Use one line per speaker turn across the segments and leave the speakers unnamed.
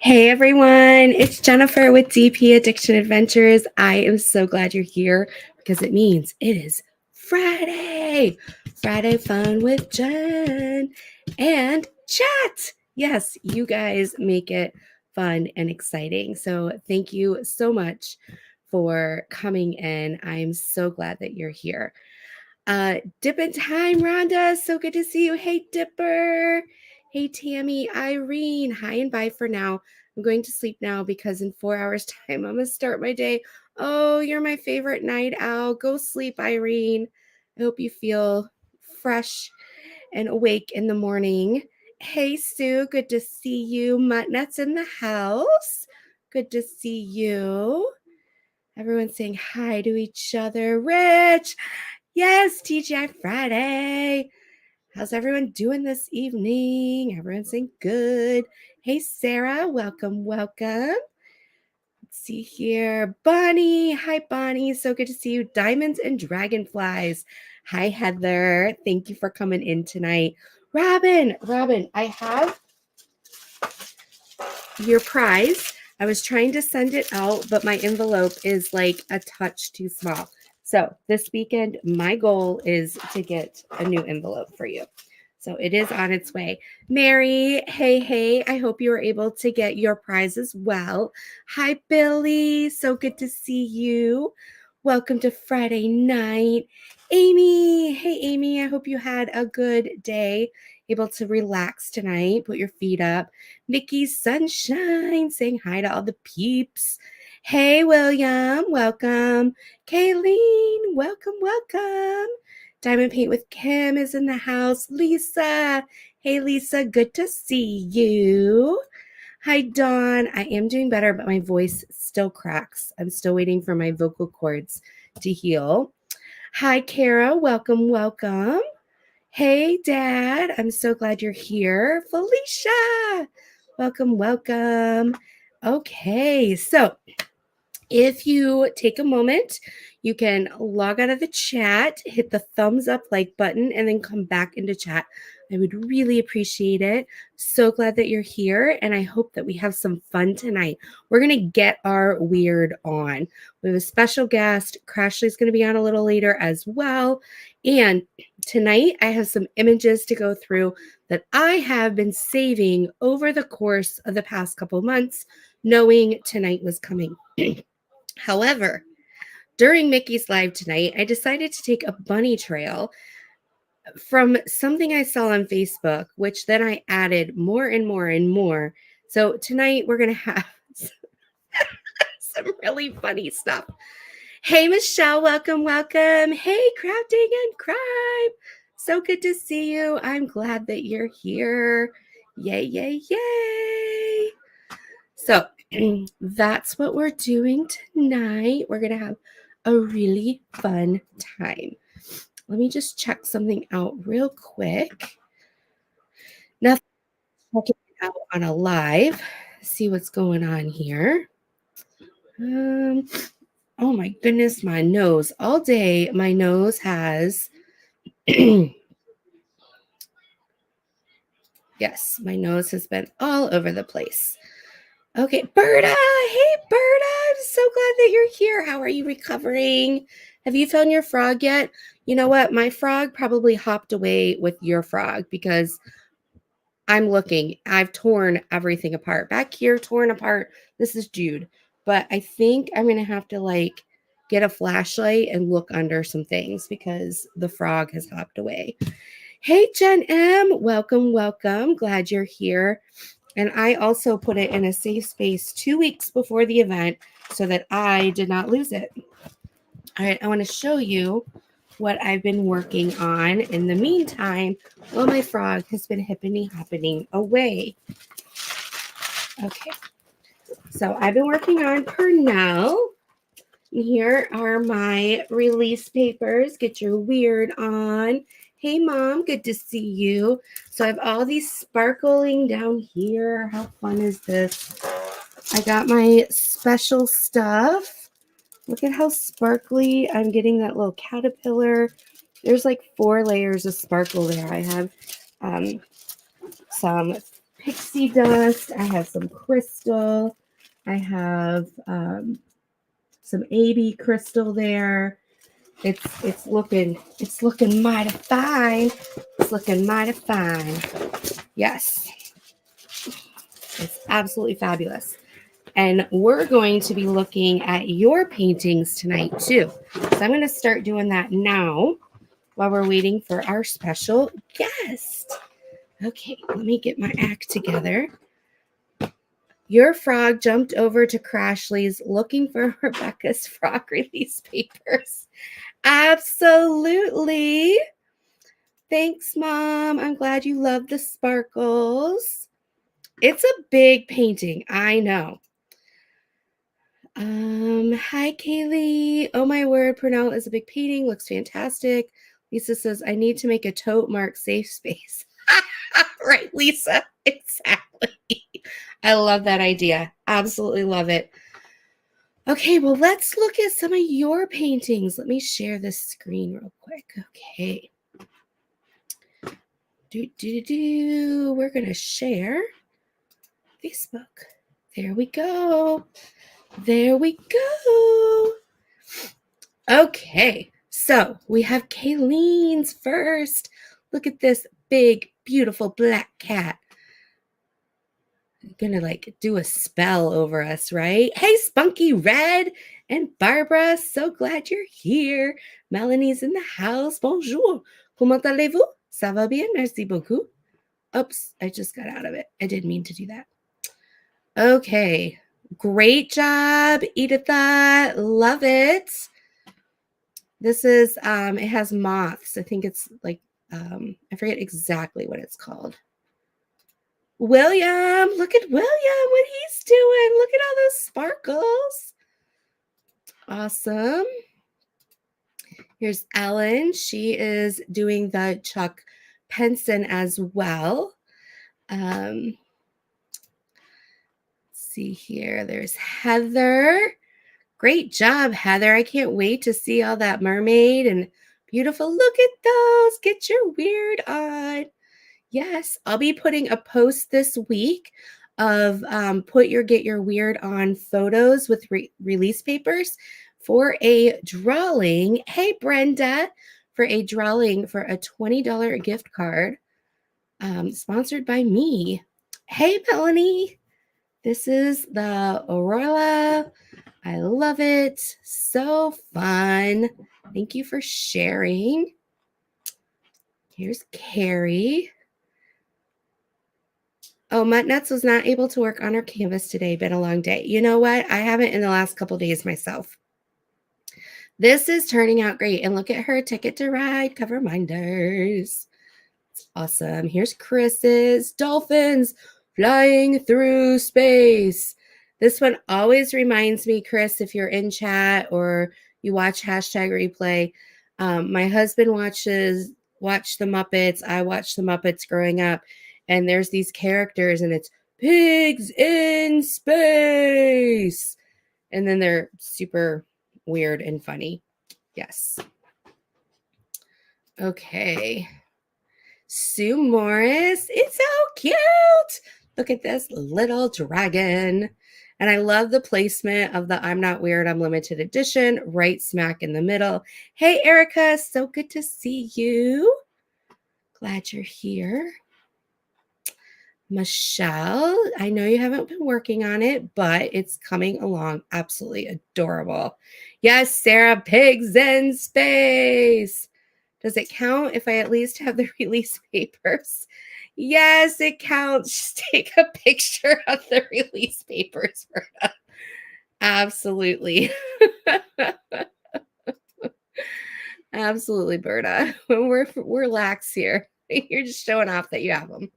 Hey everyone, it's Jennifer with DP Addiction Adventures. I am so glad you're here because it means it is Friday. Friday fun with Jen and chat. Yes, you guys make it fun and exciting. So thank you so much for coming in. I'm so glad that you're here. Dip in time, Rhonda. So good to see you. Hey, Dipper. Hey, Tammy, Irene. Hi and bye for now. I'm going to sleep now because in 4 hours' time, I'm going to start my day. Oh, you're my favorite night owl. Go sleep, Irene. I hope you feel fresh and awake in the morning. Hey, Sue. Good to see you. Muttnuts in the house. Good to see you. Everyone's saying hi to each other. Rich. Yes, TGI Friday. How's everyone doing this evening? Everyone's saying good. Hey, Sarah. Welcome. Let's see here. Bonnie. Hi, Bonnie. So good to see you. Diamonds and Dragonflies. Hi, Heather. Thank you for coming in tonight. Robin, I have your prize. I was trying to send it out, but my envelope is like a touch too small. So this weekend, my goal is to get a new envelope for you. So it is on its way. Mary, hey. I hope you were able to get your prize as well. Hi, Billy. So good to see you. Welcome to Friday night. Amy, hey, Amy. I hope you had a good day. Able to relax tonight. Put your feet up. Nikki Sunshine saying hi to all the peeps. Hey, William, welcome. Kayleen, welcome. Diamond Paint with Kim is in the house. Lisa, hey, Lisa, good to see you. Hi, Dawn. I am doing better, but my voice still cracks. I'm still waiting for my vocal cords to heal. Hi, Kara, welcome. Hey, Dad. I'm so glad you're here. Felicia, welcome. Okay, so if you take a moment, you can log out of the chat, hit the thumbs up like button, and then come back into chat. I would really appreciate it. So glad that you're here, and I hope that we have some fun tonight. We're going to get our weird on. We have a special guest. Crashly's going to be on a little later as well. And tonight, I have some images to go through that I have been saving over the course of the past couple months, knowing tonight was coming. However, during Mickey's live tonight, I decided to take a bunny trail from something I saw on Facebook, which then I added more and more. So tonight we're going to have some really funny stuff. Hey, Michelle, welcome. Hey, Crafting and Crime. So good to see you. I'm glad that you're here. Yay. So that's what we're doing tonight. We're going to have a really fun time. Let me just check something out real quick. Now, checking it out on a live, see what's going on here. Oh my goodness, my nose. All day, my nose has... Yes, my nose has been all over the place. Okay, Berta. Hey, Berta. I'm so glad that you're here. How are you recovering? Have you found your frog yet? You know what? My frog probably hopped away with your frog because I'm looking. I've torn everything apart. Back here, torn apart. This is Jude. But I think I'm going to have to get a flashlight and look under some things because the frog has hopped away. Hey, Jen M. Welcome. Glad you're here. And I also put it in a safe space 2 weeks before the event so that I did not lose it. All right, I want to show you what I've been working on in the meantime while my frog has been hippity-hopping away. Okay, so I've been working on Purnell. Here are my release papers. Get your weird on. Hey, Mom, good to see you. So I have all these sparkling down here. How fun is this? I got my special stuff. Look at how sparkly. I'm getting that little caterpillar. There's like 4 layers of sparkle there. I have some pixie dust. I have some crystal. I have some AB crystal there. It's looking mighty fine. It's looking mighty fine. Yes. It's absolutely fabulous. And we're going to be looking at your paintings tonight too. So I'm going to start doing that now while we're waiting for our special guest. Okay, let me get my act together. Your frog jumped over to Crashly's looking for Rebecca's frog release papers. Absolutely. Thanks, Mom. I'm glad you love the sparkles. It's a big painting, I know. Hi, Kaylee. Oh, my word. Purnell is a big painting. Looks fantastic. Lisa says, I need to make a tote mark safe space. Right, Lisa. Exactly. I love that idea. Absolutely love it. Okay, well, let's look at some of your paintings. Let me share this screen real quick. Okay. We're going to share Facebook. There we go. There we go. Okay, so we have Kayleen's first. Look at this big, beautiful black cat. I'm gonna like do a spell over us, right? Hey, Spunky Red and Barbara, so glad you're here. Melanie's in the house. Bonjour. Comment allez-vous? Ça va bien? Merci beaucoup. Oops, I just got out of it. I didn't mean to do that. Okay, great job, Editha. Love it. This is, it has moths. I think it's like, I forget exactly what it's called. William, look at William, what he's doing. Look at all those sparkles. Awesome. Here's Ellen. She is doing the Chuck Penson as well. Let's see here. There's Heather. Great job, Heather. I can't wait to see all that mermaid and beautiful. Look at those. Get your weird on. Yes, I'll be putting a post this week of get your weird on photos with release papers for a drawing. Hey, Brenda, for a drawing for a $20 gift card sponsored by me. Hey, Melanie. This is the Aurora. I love it. So fun. Thank you for sharing. Here's Carrie. Oh, Muttnuts was not able to work on her canvas today. Been a long day. You know what? I haven't in the last couple days myself. This is turning out great. And look at her Ticket to Ride cover minders. Awesome. Here's Chris's Dolphins flying through space. This one always reminds me, Chris, if you're in chat or you watch #replay, my husband watched the Muppets. I watched the Muppets growing up, and there's these characters, and it's pigs in space. And then they're super weird and funny. Yes. Okay. Sue Morris. It's so cute. Look at this little dragon. And I love the placement of the I'm Not Weird, I'm Limited Edition right smack in the middle. Hey, Erica. So good to see you. Glad you're here. Michelle, I know you haven't been working on it, but it's coming along. Absolutely adorable. Yes, Sarah, pigs in space. Does it count if I at least have the release papers? Yes, it counts. Just take a picture of the release papers, Berta. Absolutely. Absolutely, Berta. We're lax here. You're just showing off that you have them.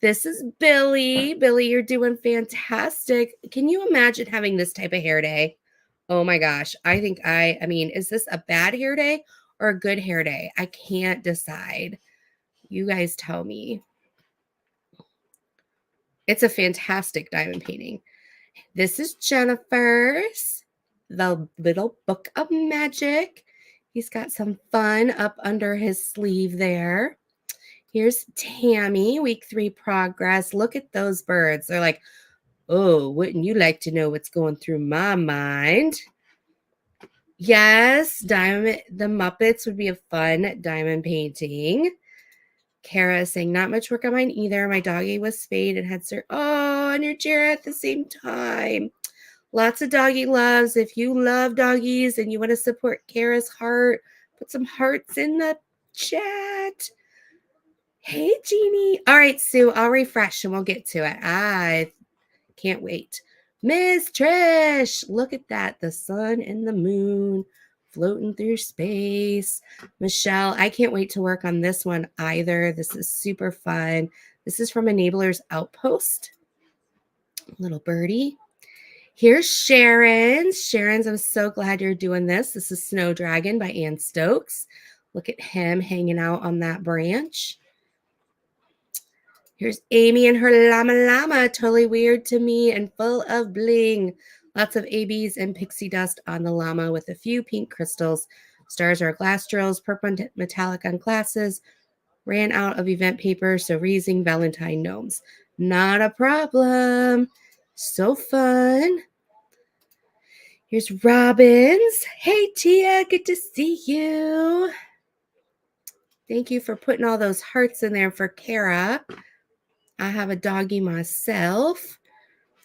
This is Billy. Billy, you're doing fantastic. Can you imagine having this type of hair day? Oh my gosh. I mean, is this a bad hair day or a good hair day? I can't decide. You guys tell me. It's a fantastic diamond painting. This is Jennifer's, The Little Book of Magic. He's got some fun up under his sleeve there. Here's Tammy, week 3 progress. Look at those birds. They're like, oh, wouldn't you like to know what's going through my mind? Yes, diamond. The Muppets would be a fun diamond painting. Kara saying, not much work on mine either. My doggy was spayed and had and your chair at the same time. Lots of doggy loves. If you love doggies and you want to support Kara's heart, put some hearts in the chat. Hey, Jeannie. All right, Sue, I'll refresh and we'll get to it. I can't wait. Miss Trish, look at that. The sun and the moon floating through space. Michelle, I can't wait to work on this one either. This is super fun. This is from Enabler's Outpost. Little birdie. Here's Sharon's. Sharon's, I'm so glad you're doing this. This is Snow Dragon by Ann Stokes. Look at him hanging out on that branch. Here's Amy and her llama llama, totally weird to me and full of bling. Lots of ABs and pixie dust on the llama with a few pink crystals. Stars are glass drills, purple metallic on glasses. Ran out of event paper, so reusing Valentine gnomes. Not a problem. So fun. Here's Robin's. Hey, Tia, good to see you. Thank you for putting all those hearts in there for Kara. I have a doggy myself,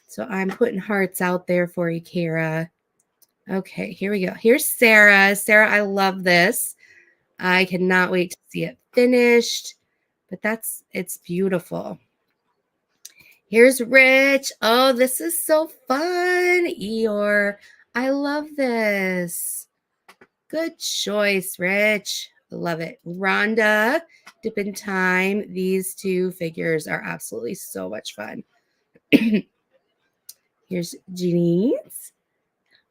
so I'm putting hearts out there for you, Kara. Okay, here we go. Here's Sarah. Sarah, I love this. I cannot wait to see it finished, but it's beautiful. Here's Rich. Oh, this is so fun, Eeyore. I love this. Good choice, Rich. Love it. Rhonda, Dip in Time. These two figures are absolutely so much fun. Here's Jeannie's.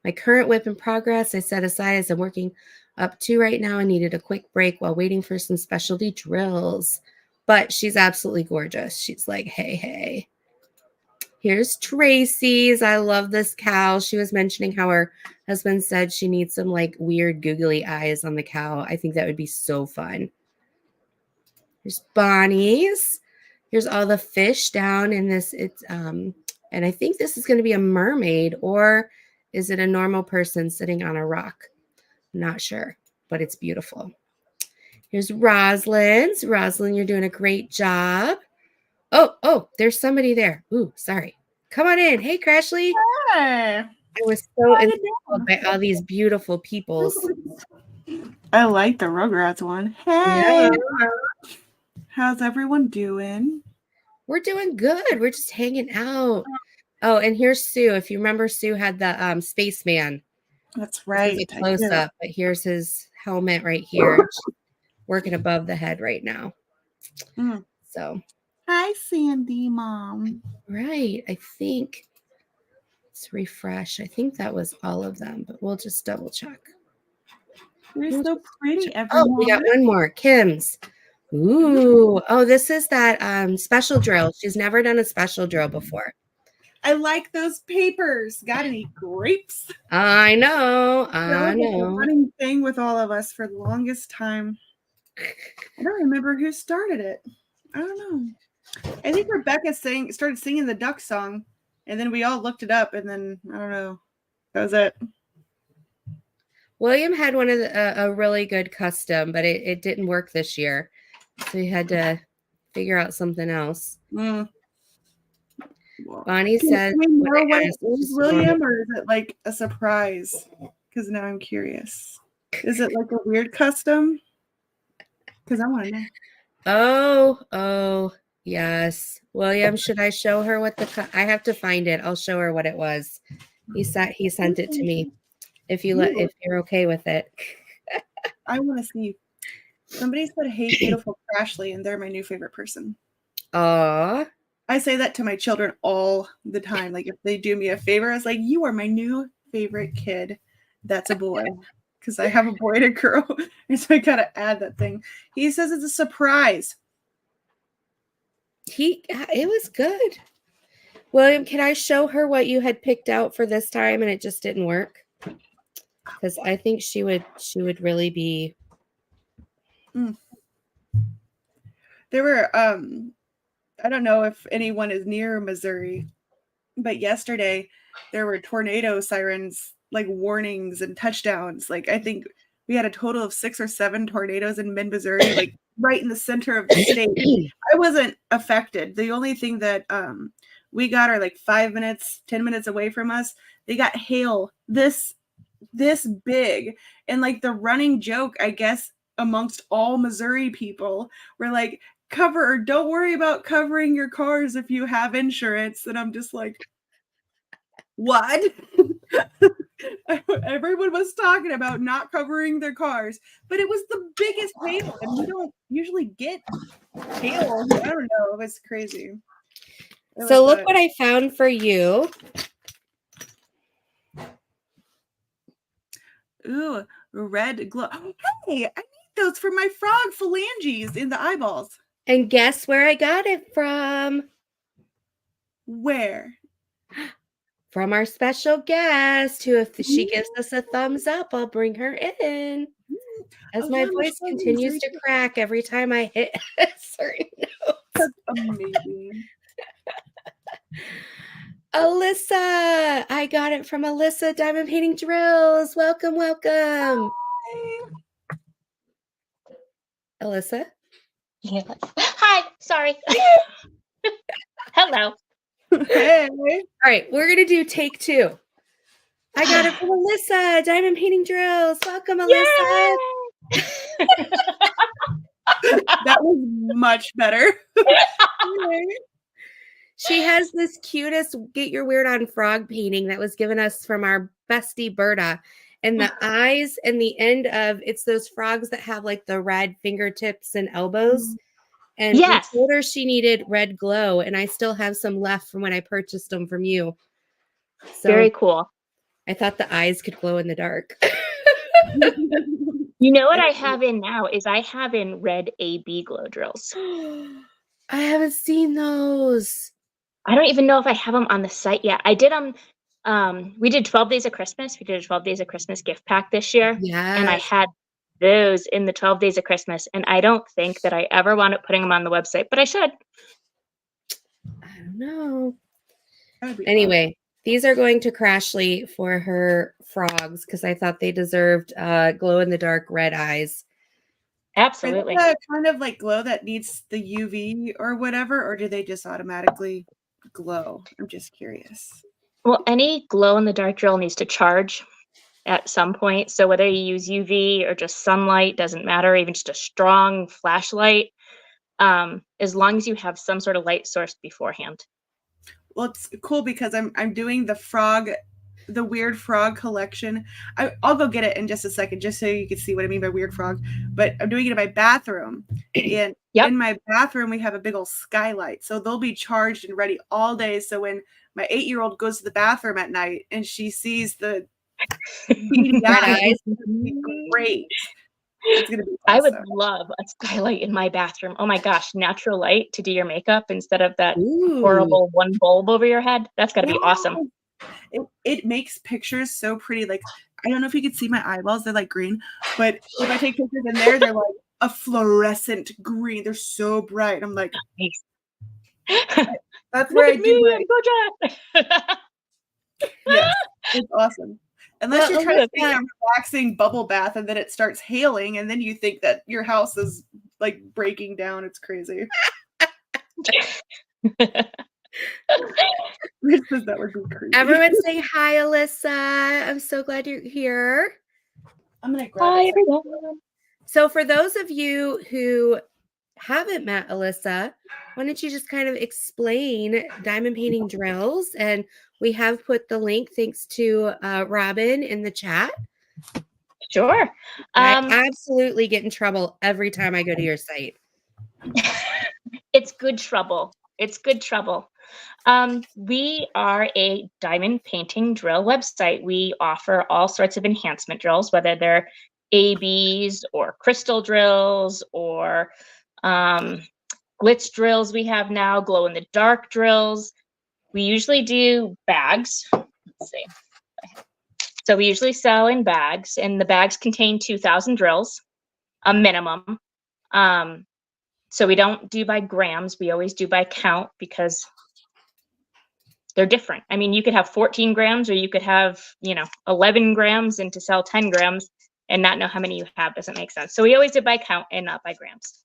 My current whip in progress I set aside as I'm working up to right now. I needed a quick break while waiting for some specialty drills. But she's absolutely gorgeous. She's like, hey. Here's Tracy's. I love this cow. She was mentioning how her husband said she needs some like weird googly eyes on the cow. I think that would be so fun. Here's Bonnie's. Here's all the fish down in this. And I think this is going to be a mermaid, or is it a normal person sitting on a rock? I'm not sure, but it's beautiful. Here's Rosalind's. Rosalind, you're doing a great job. Oh, there's somebody there. Ooh, sorry. Come on in. Hey, Crashly.
Hey.
I was so enthralled by all these beautiful peoples.
I like the Rugrats one. Hey. Yeah. How's everyone doing?
We're doing good. We're just hanging out. Oh, and here's Sue. If you remember, Sue had the spaceman.
That's right.
This is a close-up, but here's his helmet right here. Working above the head right now. So.
Hi, Sandy, Mom.
Right. I think. Let's refresh. I think that was all of them, but we'll just double check.
You're so pretty, everyone.
Oh, we got one more. Kim's. Ooh. Oh, this is that special drill. She's never done a special drill before.
I like those papers. Got any grapes?
I know.
That was a running thing with all of us for the longest time. I don't remember who started it. I don't know. I think Rebecca started singing the duck song, and then we all looked it up, and then I don't know. That was it.
William had one of a really good custom, but it didn't work this year, so he had to figure out something else. Bonnie says,
"Do we know what it is, William, or is it like a surprise? Because now I'm curious. Is it like a weird custom? Because I want to know."
Oh, yes. William, should I show her what I have to find it. I'll show her what it was. He sent it to me. If you're okay with it.
I want to see. Somebody said, "Hey, beautiful Crashly," and they're my new favorite person.
Aww.
I say that to my children all the time. Like if they do me a favor, I was like, "You are my new favorite kid." That's a boy. Because I have a boy and a girl. And so I gotta add that thing. He says it's a surprise.
It was good. William, can I show her what you had picked out for this time and it just didn't work? Because I think she would really be.
There were I don't know if anyone is near Missouri, but yesterday there were tornado sirens, like warnings and touchdowns. Like I think we had a total of 6 or 7 tornadoes in mid Missouri, like right in the center of the state. I wasn't affected. The only thing that we got are like 5 minutes, 10 minutes away from us. They got hail this big, and like the running joke, I guess, amongst all Missouri people were like, cover or don't worry about covering your cars if you have insurance. And I'm just like, what? Everyone was talking about not covering their cars, but it was the biggest hail, and we don't usually get hail. I don't know. It was crazy.
So look what I found for you.
Ooh, red glow. Oh, hey, I need those for my frog phalanges in the eyeballs.
And guess where I got it from?
Where?
From our special guest, who, if she gives us a thumbs up, I'll bring her in. As my voice continues to crack every time I hit a certain note.
That's amazing.
Alissa, I got it from Alissa Diamond Painting Drills. Welcome, welcome.
Hi.
Alissa?
Yes. Hi, sorry. Hello.
Hey.
All right, we're going to do take 2. I got it from Alissa Diamond Painting Drills. Welcome, Alissa.
That was much better.
She has this cutest Get Your Weird On frog painting that was given us from our bestie Berta. And the eyes and the end of it's those frogs that have like the red fingertips and elbows. And we told her she needed red glow, and I still have some left from when I purchased them from you. So
very cool.
I thought the eyes could glow in the dark.
You know what I have in now is I have in red AB glow drills.
I haven't seen those.
I don't even know if I have them on the site yet. I did them. We did 12 Days of Christmas. We did a 12 Days of Christmas gift pack this year.
Yeah.
And I had those in the 12 Days of Christmas. And I don't think that I ever wound up putting them on the website, but I should.
I don't know. Anyway, these are going to Crashly for her frogs because I thought they deserved glow in the dark red eyes.
Absolutely.
Is that kind of like glow that needs the UV or whatever, or do they just automatically glow? I'm just curious.
Well, any glow in the dark drill needs to charge at some point. So whether you use UV or just sunlight, doesn't matter, even just a strong flashlight, as long as you have some sort of light source beforehand.
Well, it's cool because I'm doing the weird frog collection. I'll go get it in just a second, just so you can see what I mean by weird frog. But I'm doing it in my bathroom. And in my bathroom, we have a big old skylight. So they'll be charged and ready all day. So when my 8-year-old goes to the bathroom at night and she sees the beady eyes, it's gonna be great. It's gonna be awesome.
I would love a skylight in my bathroom. Oh my gosh, natural light to do your makeup instead of that horrible one bulb over your head. That's gotta be awesome.
It makes pictures so pretty. Like, I don't know if you can see my eyeballs, they're like green, but if I take pictures in there, they're like a fluorescent green. They're so bright. I'm like, that's where I do Yes, it's awesome. Unless you're trying to take a relaxing bubble bath and then it starts hailing and then you think that your house is like breaking down. It's crazy. That would be crazy.
Everyone say hi, Alissa. I'm so glad you're here.
I'm gonna grab
everyone.
So for those of you who haven't met Alissa, why don't you just kind of explain diamond painting drills? And we have put the link, thanks to Robin, in the chat.
Sure.
I absolutely get in trouble every time I go to your site.
It's good trouble. It's good trouble. We are a diamond painting drill website. We offer all sorts of enhancement drills, whether they're ABs or crystal drills or glitz drills we have now, glow in the dark drills. We usually do bags. Let's see. So we usually sell in bags, and the bags contain 2,000 drills, a minimum. So we don't do by grams. We always do by count because they're different. I mean, you could have 14 grams or you could have, 11 grams and to sell 10 grams and not know how many you have. Doesn't make sense. So we always did by count and not by grams.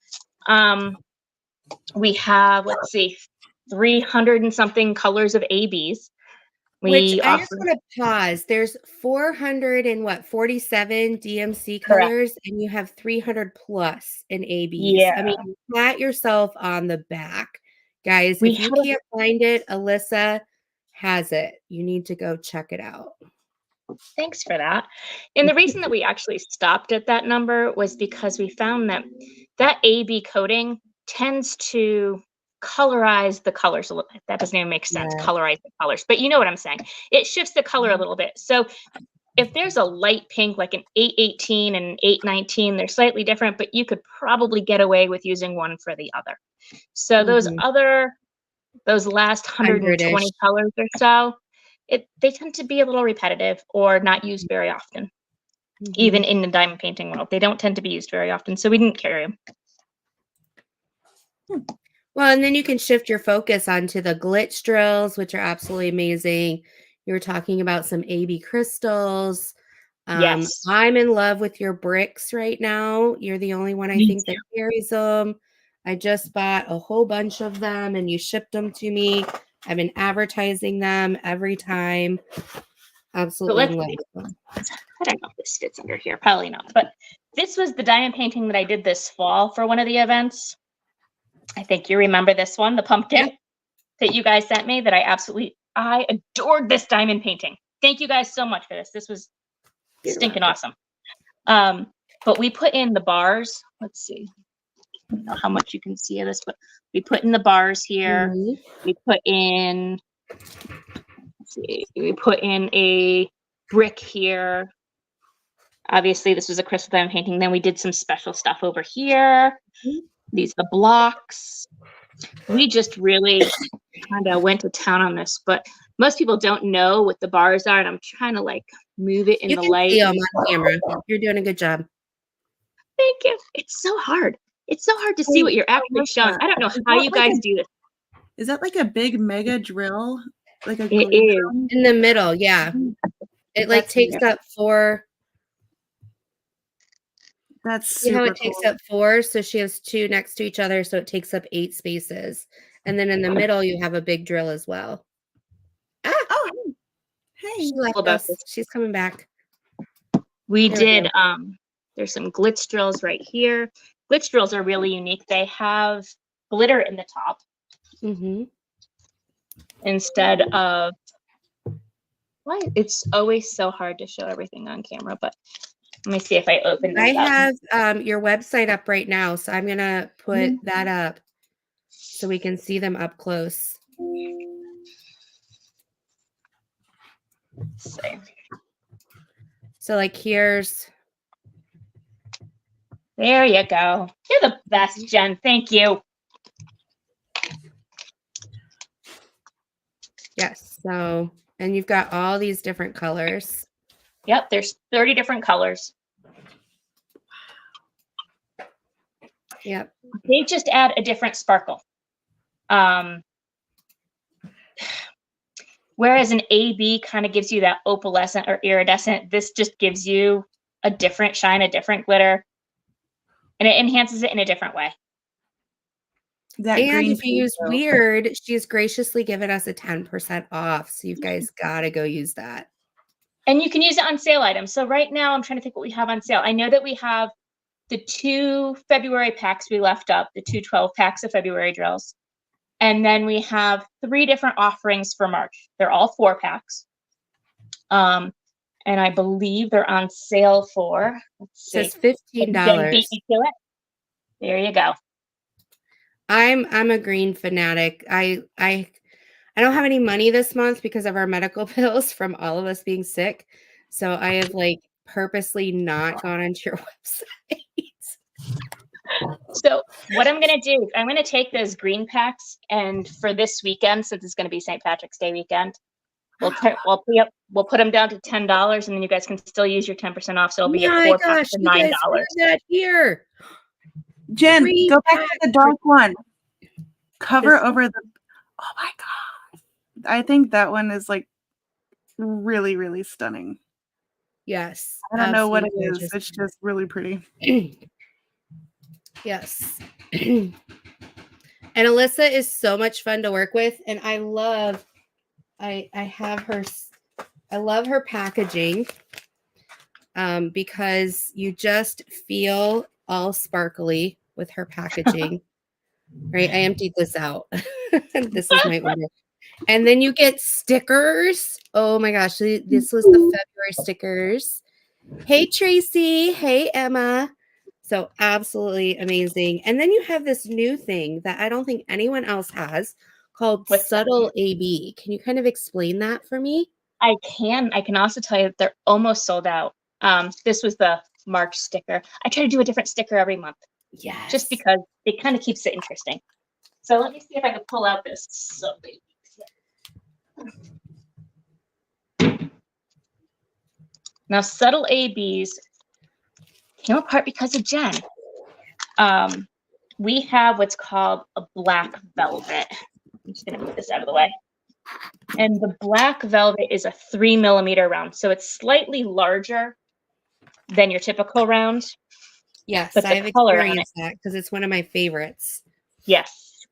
We have, let's see, 300 and something colors of ABs.
Which I just want to pause. There's 447 DMC colors, and you have 300 plus in ABs.
Yeah.
I mean, pat yourself on the back. Guys,
We
if you can't find it, Alissa has it. You need to go check it out.
Thanks for that. And the reason that we actually stopped at that number was because we found that that AB coding tends to colorize the colors a little bit. That doesn't even make sense.
Yeah.
Colorize the colors, but you know what I'm saying. It shifts the color a little bit. So if there's a light pink, like an 818 and an 819, they're slightly different, but you could probably get away with using one for the other. So those last 120 colors or so, they tend to be a little repetitive or not used very often. Even in the diamond painting world, they don't tend to be used very often, so we didn't carry them.
Well, and then you can shift your focus onto the glitch drills, which are absolutely amazing. You were talking about some AB crystals.
Yes.
I'm in love with your bricks right now. You're the only one I think that carries them. I just bought a whole bunch of them and you shipped them to me. I've been advertising them every time. Absolutely love them.
I don't know if this fits under here. Probably not. But this was the diamond painting that I did this fall for one of the events. I think you remember this one, the pumpkin that you guys sent me that I adored this diamond painting. Thank you guys so much for this. This was stinking awesome. But we put in the bars. Let's see. I don't know how much you can see of this, but we put in the bars here. We put in, we put in a brick here. Obviously, this was a crystal diamond painting. Then we did some special stuff over here. These are the blocks. We just really kind of went to town on this, but most people don't know what the bars are, and I'm trying to move it in the light.
You can see them on camera. You're doing a good job.
Thank you. It's so hard. It's so hard to see what you're actually showing. I don't know how you guys do this.
Is that like a big mega drill? Like a
it is
in the middle, yeah. It takes up 4.
That's
see how it takes up 4, so she has 2 next to each other, so it takes up 8 spaces. And then in the middle, you have a big drill as well.
Oh, hey.
She left us. She's coming back.
We did, there's some glitch drills right here. Glitch drills are really unique. They have glitter in the top instead of, why? It's always so hard to show everything on camera, but let me see if I open this
up. I have your website up right now, so I'm going to put that up so we can see them up close.
Let's see.
So here's.
There you go. You're the best, Jen. Thank you.
Yes. So, and you've got all these different colors.
Yep. There's 30 different colors.
Yep.
They just add a different sparkle. Whereas an AB kind of gives you that opalescent or iridescent, this just gives you a different shine, a different glitter, and it enhances it in a different way.
And if you use Weird, she's graciously given us a 10% off. So you guys got to go use that.
And you can use it on sale items. So right now, I'm trying to think what we have on sale. I know that we have the 2 February packs we left up, the 2 12 packs of February drills. And then we have 3 different offerings for March. They're all 4 packs. And I believe they're on sale for, let's see.
It says $15.
Beat me to it. There you go.
I'm a green fanatic. I don't have any money this month because of our medical bills from all of us being sick. So I have purposely not gone onto your website.
So what I'm going to do, I'm going to take those green packs, and for this weekend, since it's going to be St. Patrick's Day weekend, we'll put them down to $10, and then you guys can still use your 10% off. So it'll be a 4 pack for $9.
That here.
Jen,
3
go back to the
packs.
dark one. Cover
This one?
over the. Oh my god! I think that one is like really, really stunning.
Yes.
I don't know what it
Absolutely
is.
gorgeous.
It's just really pretty.
Yes. And Alissa is so much fun to work with, and I love her packaging because you just feel all sparkly with her packaging. Right, I emptied this out. This is my order. And then you get stickers. Oh my gosh, this was the February stickers. Hey Tracy, hey Emma. So absolutely amazing. And then you have this new thing that I don't think anyone else has called
What's that?
Subtle AB. Can you kind of explain that for me?
I can also tell you that they're almost sold out. This was the March sticker. I try to do a different sticker every month
Yes.
just because it kind of keeps it interesting. So let me see if I can pull out this. Now, Subtle ABs came apart because of Jen. We have what's called a black velvet. I'm just going to move this out of the way. And the black velvet is a 3 millimeter round. So it's slightly larger than your typical round.
Yes,
but
I've
the color on it,
experienced that because it's one of my favorites.
yes.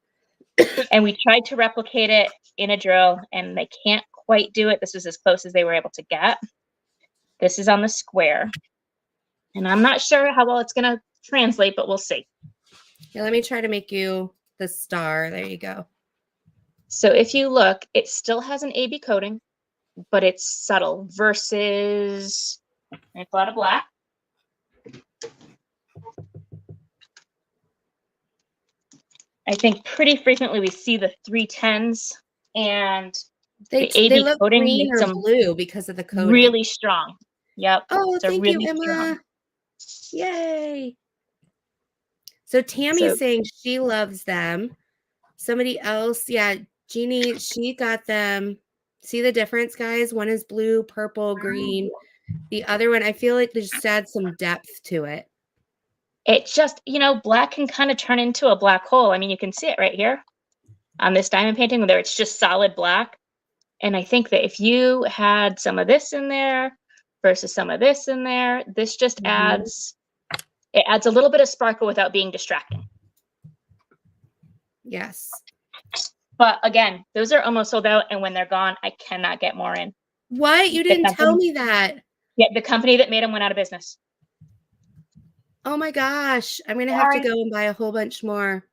And we tried to replicate it in a drill and they can't quite do it. This was as close as they were able to get. This is on the square. And I'm not sure how well it's going to translate, but we'll see.
Yeah, let me try to make you the star. There you go.
So if you look, it still has an AB coating, but it's subtle versus, let me pull out a black. I think pretty frequently we see the 310s and
They
the AB
look
coating
green
makes
or
them
blue because of the coating.
really strong. Yep.
Oh,
They're
thank
really
you, Emma.
strong.
Yay. So Tammy's saying she loves them. Somebody else, yeah, Jeannie, she got them. See the difference, guys? One is blue, purple, green. The other one, I feel like they just add some depth to it.
It just, black can kind of turn into a black hole. I mean, you can see it right here on this diamond painting where it's just solid black. And I think that if you had some of this in there versus some of this in there, this just adds a little bit of sparkle without being distracting.
Yes.
But again, those are almost sold out. And when they're gone, I cannot get more in.
What? You didn't tell me that.
Yeah, the company that made them went out of business.
Oh my gosh. I'm going to have to go and buy a whole bunch more.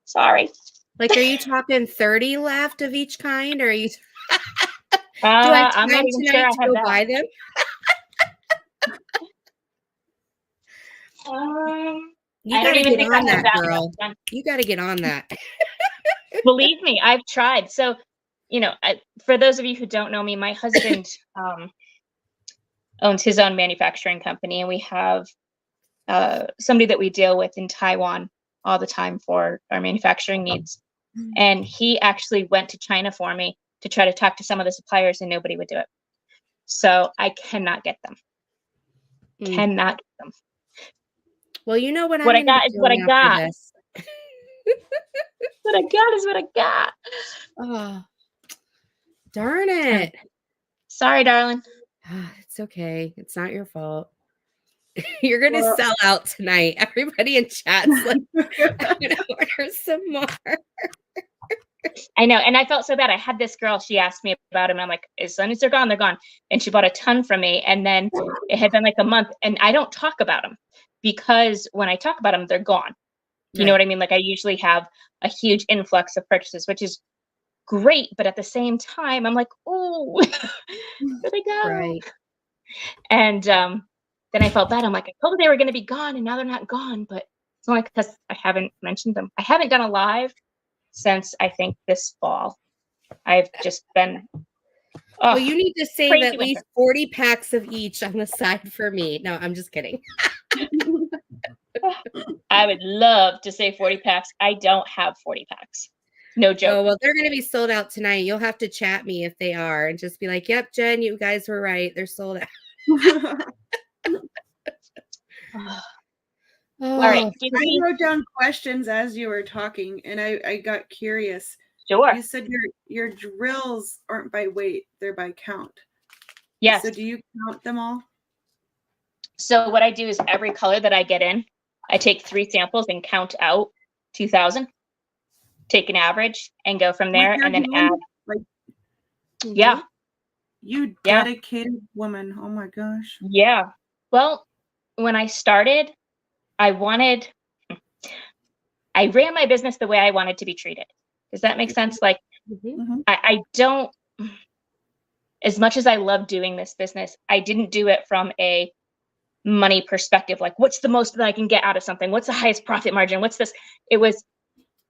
Sorry.
Like, are you talking 30 left of each kind? Or are you? Do I have time tonight to go buy them? You got to get on that, girl. You got to get on that.
Believe me, I've tried. So, for those of you who don't know me, my husband owns his own manufacturing company, and we have somebody that we deal with in Taiwan all the time for our manufacturing needs. And he actually went to China for me to try to talk to some of the suppliers, and nobody would do it. So I cannot get them. Cannot get them.
Well, you know what
I got is what I got. What I got is what I got.
Oh, darn it.
Sorry, darling.
It's okay. It's not your fault. You're going to sell out tonight. Everybody in chat's like, I'm going to order some more.
I know. And I felt so bad. I had this girl, she asked me about them. I'm like, as soon as they're gone, they're gone. And she bought a ton from me. And then it had been like a month. And I don't talk about them because when I talk about them, they're gone. You know what I mean? Like I usually have a huge influx of purchases, which is great. But at the same time, I'm like, oh, where they go?
Right.
And then I felt bad. I'm like, I told her they were going to be gone and now they're not gone. But it's only because I haven't mentioned them. I haven't done a live since I think this fall. I've just been.
Well, you need to save at least 40 packs of each on the side for me. No, I'm just kidding.
I would love to say 40 packs. I don't have 40 packs. No joke.
Oh, well, they're going to be sold out tonight. You'll have to chat me if they are and just be like, yep, Jen, you guys were right. They're sold out. Oh,
All right.
I wrote down questions as you were talking, and I got curious.
Sure.
You said your drills aren't by weight; they're by count.
Yes.
So do you count them all?
So what I do is every color that I get in, I take 3 samples and count out 2,000. Take an average and go from there, and then add.
Like,
Yeah.
You dedicated woman. Oh my gosh.
Yeah. Well, when I started, I ran my business the way I wanted to be treated. Does that make sense? Like, I don't, as much as I love doing this business, I didn't do it from a money perspective. Like, what's the most that I can get out of something? What's the highest profit margin? What's this? It was,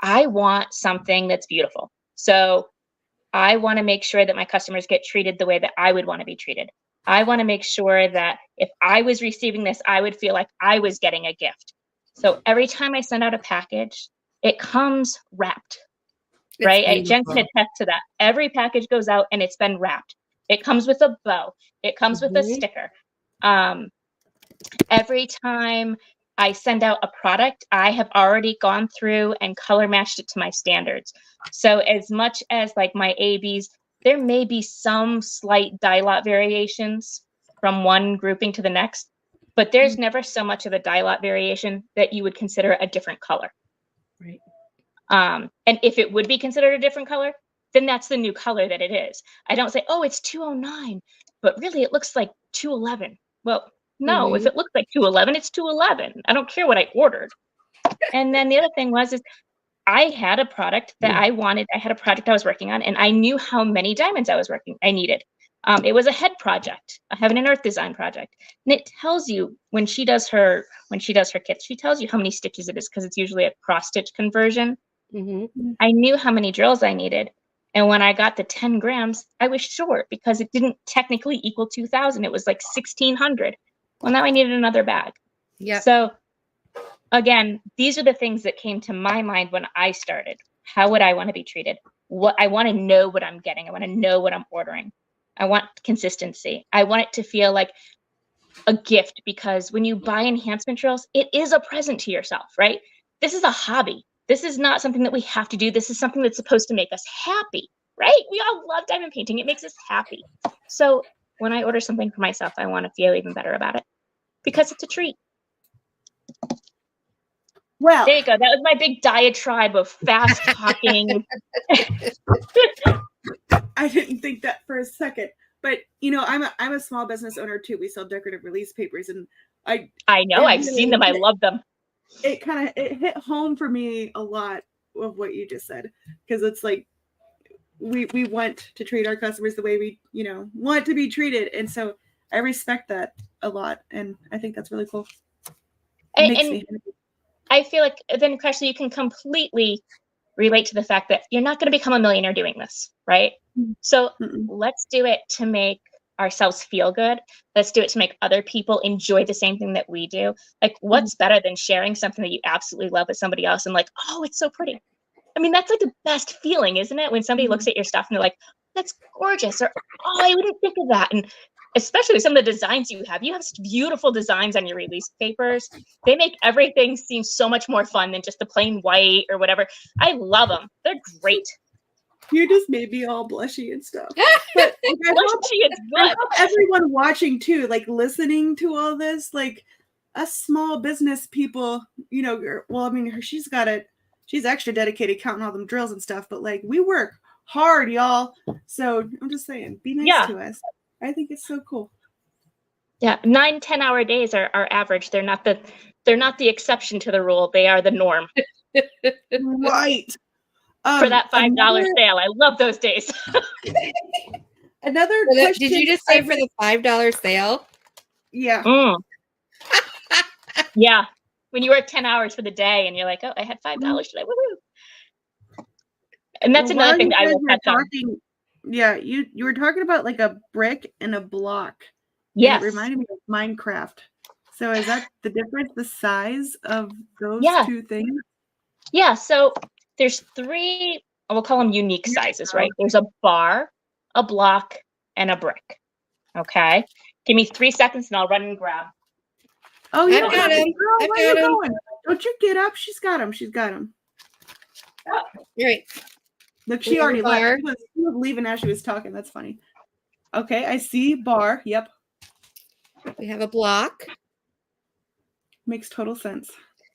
I want something that's beautiful. So I want to make sure that my customers get treated the way that I would want to be treated. I want to make sure that if I was receiving this, I would feel like I was getting a gift. So every time I send out a package, it comes wrapped, right? Jen can attest to that. Every package goes out and it's been wrapped. It comes with a bow. It comes with a sticker. Every time I send out a product, I have already gone through and color matched it to my standards. So as much as like my ABs, there may be some slight dye lot variations from one grouping to the next, but there's never so much of a dye lot variation that you would consider a different color.
Right.
And if it would be considered a different color, then that's the new color that it is. I don't say, oh, it's 209, but really it looks like 211. Well, no, if it looks like 211, it's 211. I don't care what I ordered. And then the other thing was, is I had a product that I wanted. I had a project I was working on, and I knew how many diamonds I needed. It was a head project, a heaven and earth design project. And it tells you when she does her kits, she tells you how many stitches it is, because it's usually a cross stitch conversion. I knew how many drills I needed. And when I got the 10 grams, I was short because it didn't technically equal 2,000. It was like 1,600. Well, now I needed another bag. Yeah. So again, these are the things that came to my mind when I started. How would I want to be treated? What I want to know what I'm getting. I want to know what I'm ordering. I want consistency. I want it to feel like a gift, because when you buy enhancement drills, it is a present to yourself, right? This is a hobby. This is not something that we have to do. This is something that's supposed to make us happy, right? We all love diamond painting. It makes us happy. So when I order something for myself, I want to feel even better about it because it's a treat.
Well,
there you go. That was my big diatribe of fast talking.
I didn't think that for a second, but you know, I'm a small business owner too. We sell decorative release papers, and I know
I've seen them. I love them.
It hit home for me a lot of what you just said, because it's like we want to treat our customers the way we want to be treated, and so I respect that a lot, and I think that's really cool. It makes me happy.
I feel like then, Crashly, you can completely relate to the fact that you're not going to become a millionaire doing this, right? So let's do it to make ourselves feel good. Let's do it to make other people enjoy the same thing that we do. Like, what's better than sharing something that you absolutely love with somebody else and like, oh, it's so pretty. I mean, that's like the best feeling, isn't it? When somebody looks at your stuff and they're like, that's gorgeous, or oh, I wouldn't think of that. And especially with some of the designs you have beautiful designs on your release papers. They make everything seem so much more fun than just the plain white or whatever. I love them. They're great.
You just made me all blushy and stuff. But I hope everyone watching too, like listening to all this, like us small business people, well, I mean, she's extra dedicated counting all them drills and stuff, but like we work hard, y'all. So I'm just saying, be nice to us. I think it's so cool.
Yeah, 9-10 hour days are average. They're not the exception to the rule. They are the norm.
Right.
For that $5 sale, I love those days.
Another question.
Did you just say for the $5 sale?
Yeah.
Yeah. When you work 10 hours for the day and you're like, oh, I had $5 today. Woo-hoo. And that's another thing that I will touch on.
Yeah, you were talking about like a brick and a block.
Yes.
It reminded me of Minecraft. So is that the difference, the size of those two things?
Yeah, so there's 3, we'll call them unique sizes, right? There's a bar, a block, and a brick. Okay. Give me 3 seconds and I'll run and grab.
Oh, yeah.
I've got him.
Don't you get up? She's got him. She's got him.
All right.
Look,
We
she
have a
already left.
bar.
She was leaving as she was talking. That's funny. Okay, I see bar. Yep.
We have a block.
Makes total sense.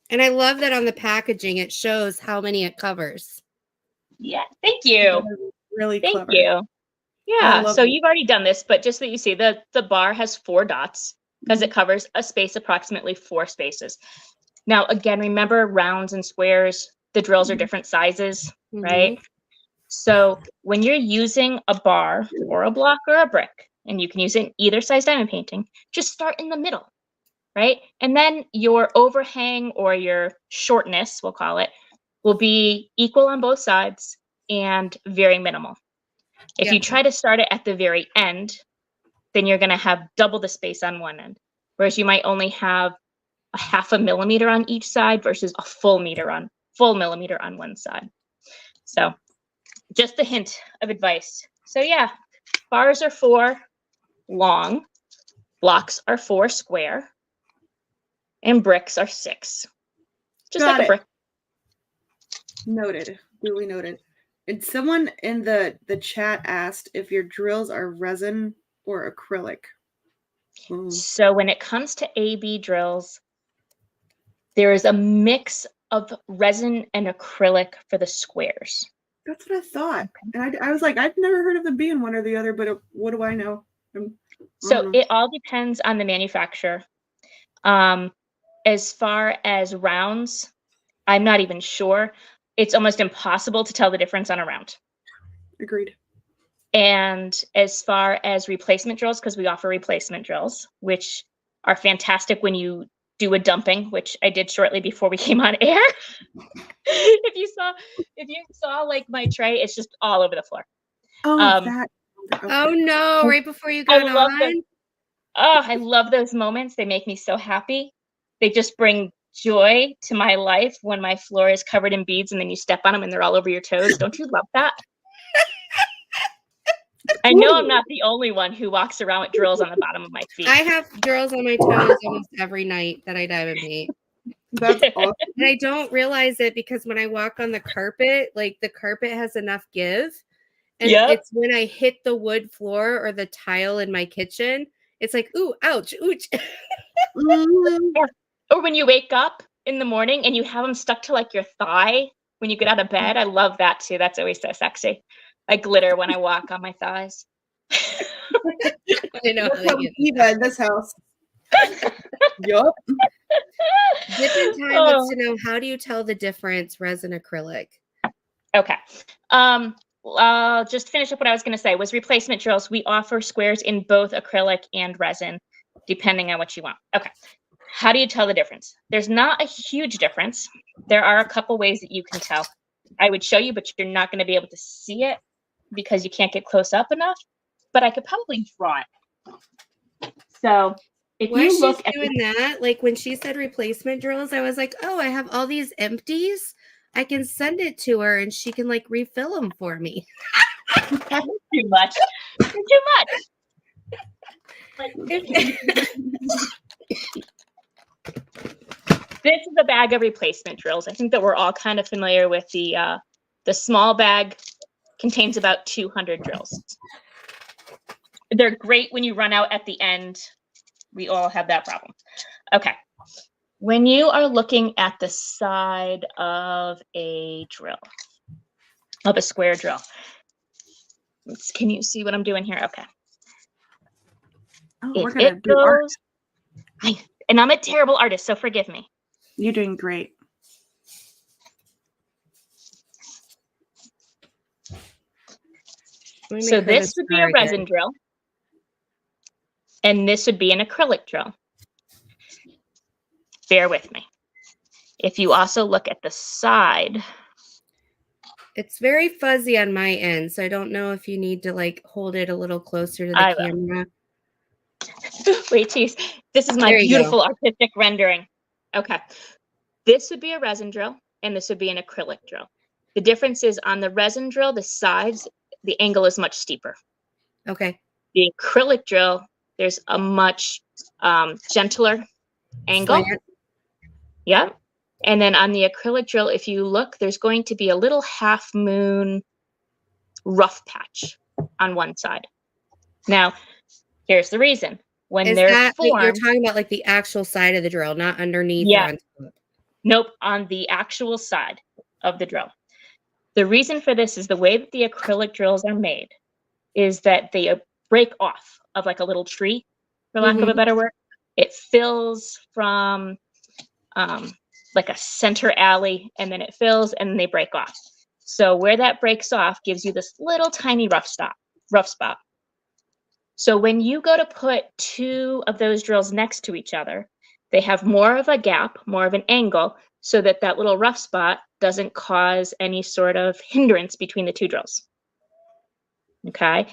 And I love that on the packaging, it shows how many it covers.
Yeah, thank you.
Really
Thank
clever.
you. Yeah,
love
so
it.
you've already done this, but just so that you see, the bar has 4 dots because it covers a space, approximately 4 spaces. Now, again, remember rounds and squares, the drills are different sizes, right? So when you're using a bar or a block or a brick, and you can use it in either size diamond painting, just start in the middle, right? And then your overhang or your shortness, we'll call it, will be equal on both sides and very minimal. If you try to start it at the very end, then you're going to have double the space on one end, whereas you might only have a 0.5 millimeter on each side versus a full millimeter on one side. So just a hint of advice. So yeah, bars are 4 long, blocks are 4 square, and bricks are 6. Just
Got
like a
it.
brick.
Noted. Duly noted. And someone in the chat asked if your drills are resin or acrylic.
So when it comes to AB drills, there is a mix of resin and acrylic for the squares.
That's what I thought. And I was like, I've never heard of them being one or the other, but what do I know?
So it all depends on the manufacturer. As far as rounds, I'm not even sure. It's almost impossible to tell the difference on a round.
Agreed.
And as far as replacement drills, because we offer replacement drills, which are fantastic when you do a dumping, which I did shortly before we came on air. if you saw like my tray, it's just all over the floor.
Oh,
Oh no, right before you got on.
I love those moments. They make me so happy. They just bring joy to my life when my floor is covered in beads and then you step on them and they're all over your toes. Don't you love that? I know I'm not the only one who walks around with drills on the bottom of my feet.
I have drills on my toes almost every night that I diamond paint.
That's awesome.
And I don't realize it because when I walk on the carpet, like the carpet has enough give. And it's when I hit the wood floor or the tile in my kitchen, it's like, ooh, ouch, ouch.
Or when you wake up in the morning and you have them stuck to like your thigh when you get out of bed. I love that too. That's always so sexy. I glitter when I walk on my thighs.
I know.
Eva in this house. Yup.
Dippin' Time wants to know, how do you tell the difference resin acrylic?
Okay. Just to finish up what I was going to say was replacement drills. We offer squares in both acrylic and resin, depending on what you want. Okay. How do you tell the difference? There's not a huge difference. There are a couple ways that you can tell. I would show you, but you're not going to be able to see it because you can't get close up enough. But I could probably draw it. So if you look at
doing that, like when she said replacement drills, I was like, oh, I have all these empties. I can send it to her and she can like refill them for me.
Too much. Too much. This is a bag of replacement drills. I think that we're all kind of familiar with the small bag contains about 200 drills. They're great when you run out at the end. We all have that problem. Okay. When you are looking at the side of a drill, of a square drill, can you see what I'm doing here? Okay.
Oh, we're gonna do art.
And I'm a terrible artist, so forgive me.
You're doing great.
So this would be a resin drill, and this would be an acrylic drill. Bear with me. If you also look at the side.
It's very fuzzy on my end, so I don't know if you need to like hold it a little closer to the camera.
Wait, geez. This is my beautiful artistic rendering. Okay. This would be a resin drill, and this would be an acrylic drill. The difference is on the resin drill, the sides, the angle is much steeper.
Okay.
The acrylic drill, there's a much gentler angle.
Slant.
Yeah. And then on the acrylic drill, if you look, there's going to be a little half moon rough patch on one side. Now, here's the reason. When
Is
they're
that like, you're
formed,
talking about like the actual side of the drill, not underneath or
yeah,
on top?
nope, on the actual side of the drill. The reason for this is the way that the acrylic drills are made is that they break off of like a little tree, for lack of a better word. It fills from like a center alley, and then it fills, and then they break off. So where that breaks off gives you this little tiny rough spot. So when you go to put two of those drills next to each other, they have more of a gap, more of an angle, so that that little rough spot doesn't cause any sort of hindrance between the two drills. Okay?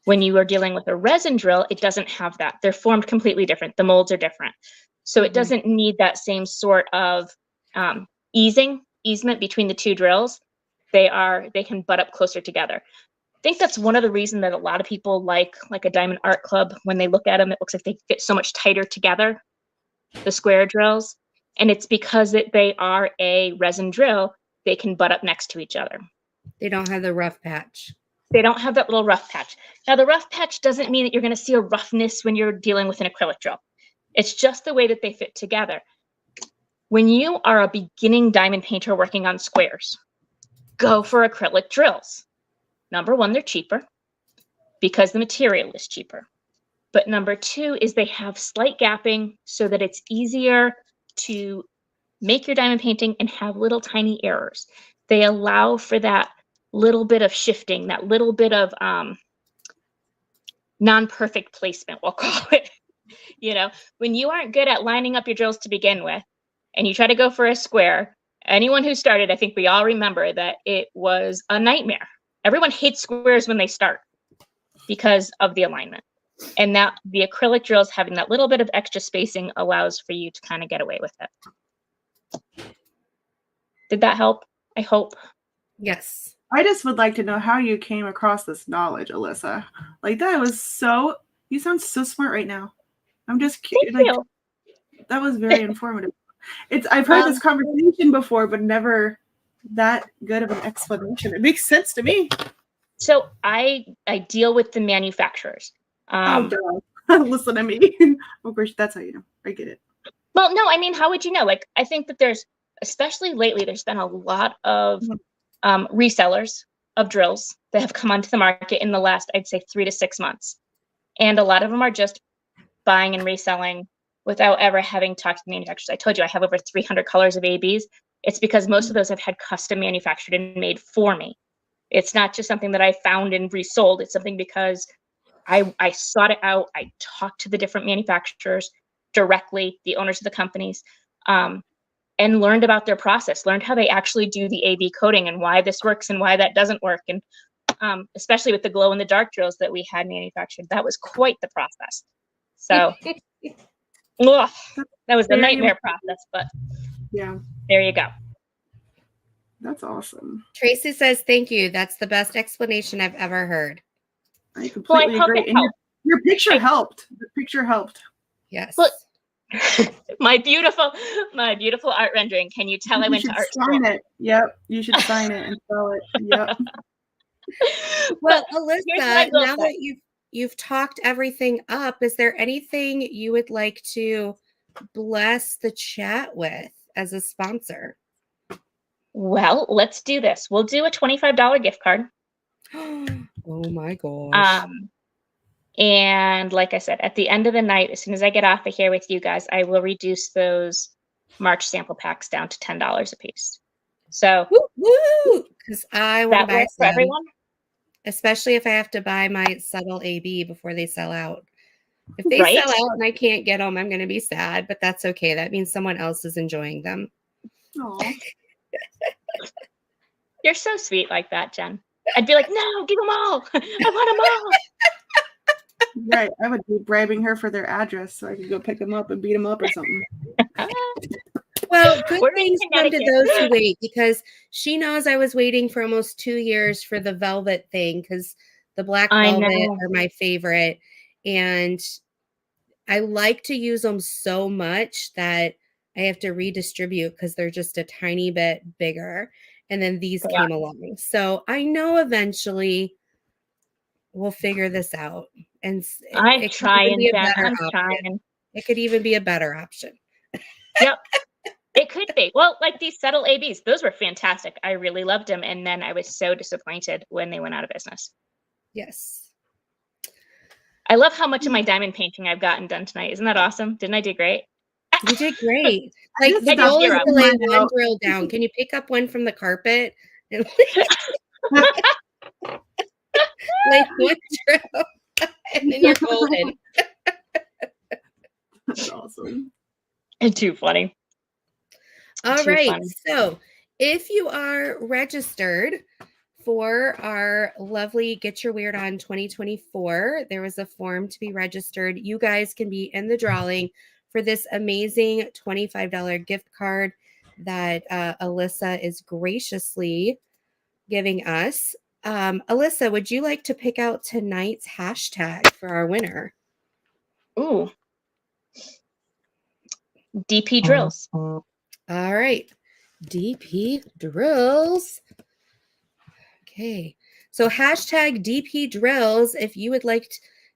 When you are dealing with a resin drill, it doesn't have that. They're formed completely different. The molds are different. So it doesn't need that same sort of easement between the two drills. They can butt up closer together. I think that's one of the reasons that a lot of people like a Diamond Art Club. When they look at them, it looks like they fit so much tighter together, the square drills. And it's because they are a resin drill, they can butt up next to each other.
They don't have the rough patch.
They don't have that little rough patch. Now, the rough patch doesn't mean that you're going to see a roughness when you're dealing with an acrylic drill. It's just the way that they fit together. When you are a beginning diamond painter working on squares, go for acrylic drills. Number one, they're cheaper because the material is cheaper. But number two is they have slight gapping so that it's easier to make your diamond painting and have little tiny errors. They allow for that little bit of shifting, that little bit of non-perfect placement, we'll call it. You know, when you aren't good at lining up your drills to begin with, and you try to go for a square, anyone who started, I think we all remember that it was a nightmare. Everyone hates squares when they start because of the alignment. And that the acrylic drills having that little bit of extra spacing allows for you to kind of get away with it. Did that help? I hope.
Yes.
I just would like to know how you came across this knowledge, Alyssa. Like, that was so, you sound so smart right now. I'm just curious. Like, that was very informative. I've heard this conversation before, but never that good of an explanation. It makes sense to me.
So I deal with the manufacturers.
Listen to me. Of course, that's how you know. I get it.
Well, no, I mean, how would you know? Like, I think that there's, especially lately, there's been a lot of resellers of drills that have come onto the market in the last, I'd say, 3 to 6 months. And a lot of them are just buying and reselling without ever having talked to the manufacturers. I told you I have over 300 colors of ABs. It's because most of those I've had custom manufactured and made for me. It's not just something that I found and resold. It's something because I sought it out. I talked to the different manufacturers directly, the owners of the companies, and learned about their process, learned how they actually do the AB coating and why this works and why that doesn't work. And especially with the glow in the dark drills that we had manufactured, that was quite the process. So that was a nightmare process, but
yeah,
there you go.
That's awesome.
Tracy says, thank you. That's the best explanation I've ever heard.
I completely agree. And your picture helped. The picture helped.
Yes.
Look, my beautiful art rendering. Can you tell I went to art school?
Sign it. Yep. You should sign it and sell it. Yep.
Well, Alyssa, now that you've talked everything up, is there anything you would like to bless the chat with as a sponsor?
Well, let's do this. We'll do a $25 gift card.
Oh my gosh.
And like I said, at the end of the night, as soon as I get off of here with you guys, I will reduce those March sample packs down to $10 a piece. So
because I want to buy
for everyone,
especially if I have to buy my subtle AB before they sell out. If they sell out and I can't get them, I'm going to be sad, but that's okay. That means someone else is enjoying them.
Aww.
You're so sweet like that, Jen. I'd be like, no, give them all. I want them all.
Right. I would be bribing her for their address so I could go pick them up and beat them up or something.
Well, good things come to those who wait, because she knows I was waiting for almost 2 years for the velvet thing, because the black velvet are my favorite. And I like to use them so much that I have to redistribute because they're just a tiny bit bigger. And then these
Yeah.
came along. So I know eventually we'll figure this out. And
I'm
it could even
trying,
be a
Jen.
better
I'm
option.
trying.
It could even be a better option.
Yep. It could be. Well, like these subtle ABs, those were fantastic. I really loved them. And then I was so disappointed when they went out of business.
Yes.
I love how much of my diamond painting I've gotten done tonight. Isn't that awesome? Didn't I do great?
You did great. Like
just
the
got
goal is
zero.
to lay
Mine
one
out.
drill down. Can you pick up one from the carpet and lay one drill and then you're golden.
That's awesome.
It's too funny.
All
Too
right.
funny.
So if you are registered for our lovely Get Your Weird On 2024, there was a form to be registered. You guys can be in the drawing for this amazing $25 gift card that Alissa is graciously giving us. Alissa, would you like to pick out tonight's hashtag for our winner?
Ooh. DP drills.
All right. DP drills. Okay. So hashtag DP drills if you would like